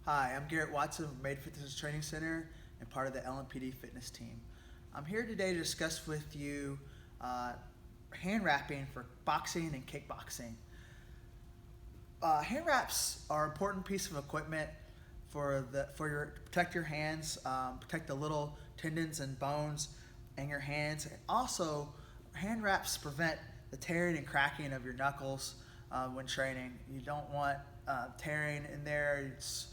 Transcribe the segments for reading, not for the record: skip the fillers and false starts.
Hi, I'm Garrett Watson from Made Fitness Training Center and part of the LMPD fitness team. I'm here today to discuss with you hand wrapping for boxing and kickboxing. Hand wraps are an important piece of equipment to protect your hands, protect the little tendons and bones in your hands. And also, hand wraps prevent the tearing and cracking of your knuckles when training. You don't want tearing in there. It's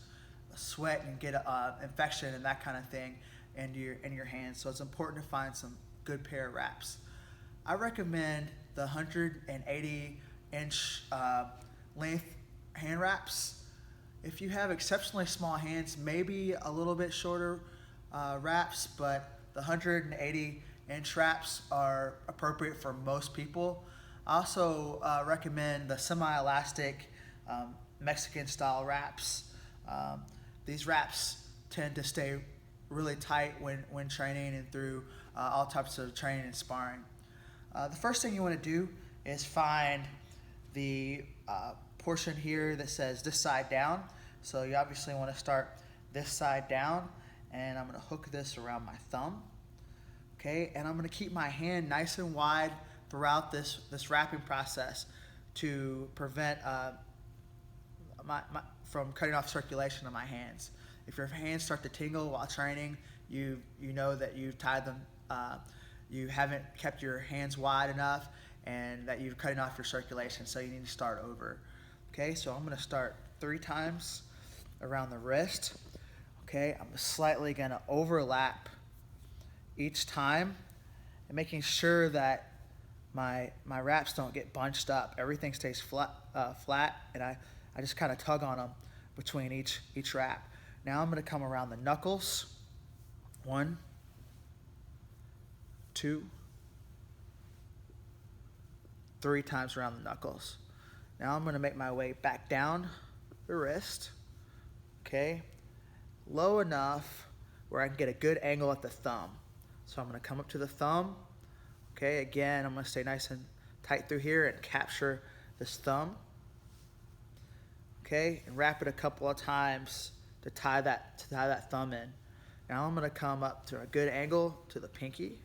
sweat and get infection and that kind of thing in your hands. So it's important to find some good pair of wraps. I recommend the 180-inch length hand wraps. If you have exceptionally small hands, maybe a little bit shorter wraps, but the 180-inch wraps are appropriate for most people. I also recommend the semi-elastic Mexican style wraps. These wraps tend to stay really tight when training and through all types of training and sparring. The first thing you want to do is find the portion here that says this side down. So you obviously want to start this side down, and I'm going to hook this around my thumb. Okay, and I'm going to keep my hand nice and wide throughout this wrapping process to prevent from cutting off circulation of my hands. If your hands start to tingle while training, you know that you've tied them, you haven't kept your hands wide enough, and that you're cutting off your circulation, so you need to start over. Okay, so I'm going to start 3 times around the wrist. Okay, I'm slightly going to overlap each time, and making sure that my wraps don't get bunched up. Everything stays flat, and I just kind of tug on them between each wrap. Now I'm going to come around the knuckles. 1, 2, 3 times around the knuckles. Now I'm going to make my way back down the wrist. Okay, low enough where I can get a good angle at the thumb. So I'm going to come up to the thumb. Okay, again, I'm going to stay nice and tight through here and capture this thumb. Okay, and wrap it a couple of times to tie that thumb in. Now I'm going to come up to a good angle to the pinky.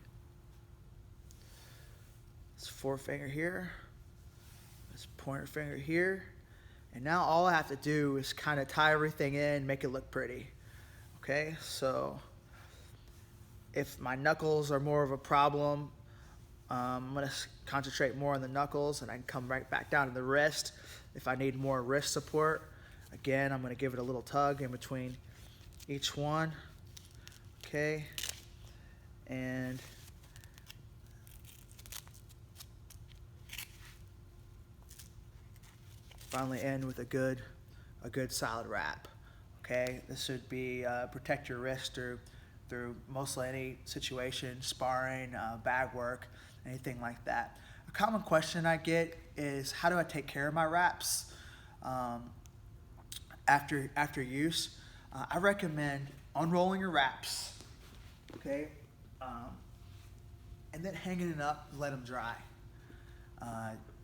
This forefinger here, this pointer finger here, and now all I have to do is kind of tie everything in, make it look pretty. Okay, so if my knuckles are more of a problem, I'm going to concentrate more on the knuckles, and I can come right back down to the wrist. If I need more wrist support, again, I'm going to give it a little tug in between each one. Okay, and finally end with a good solid wrap. Okay, this should be protect your wrist through mostly any situation, sparring, bag work, anything like that. A common question I get is, how do I take care of my wraps after use? I recommend unrolling your wraps, okay, and then hanging it up, let them dry.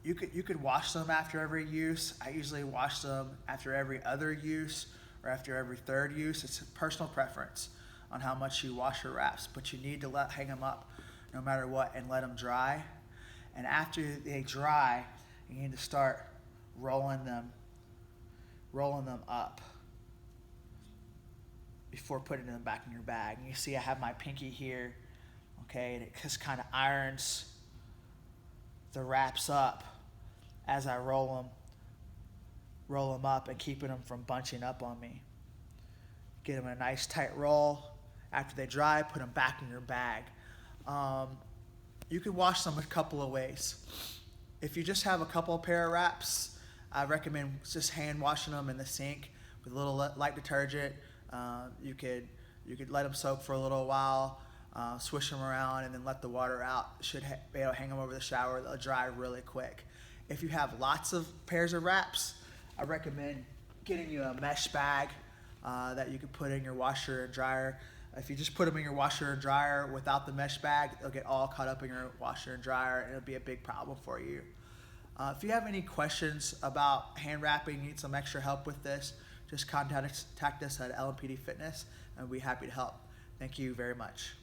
You could wash them after every use. I usually wash them after every other use or after every 3rd use. It's a personal preference on how much you wash your wraps, but you need to hang them up no matter what and let them dry. And after they dry, you need to start rolling them up before putting them back in your bag. And you see I have my pinky here, okay, and it just kind of irons the wraps up as I roll them up and keeping them from bunching up on me. Get them in a nice tight roll. After they dry, put them back in your bag. You can wash them a couple of ways. If you just have a couple of pair of wraps, I recommend just hand washing them in the sink with a little light detergent. You could let them soak for a little while, swish them around, and then let the water out. Should be able to hang them over the shower. They'll dry really quick. If you have lots of pairs of wraps, I recommend getting you a mesh bag that you can put in your washer and dryer. If you just put them in your washer and dryer without the mesh bag, they'll get all caught up in your washer and dryer, and it'll be a big problem for you. If you have any questions about hand wrapping, you need some extra help with this, just contact us at LMPD Fitness, and we'll be happy to help. Thank you very much.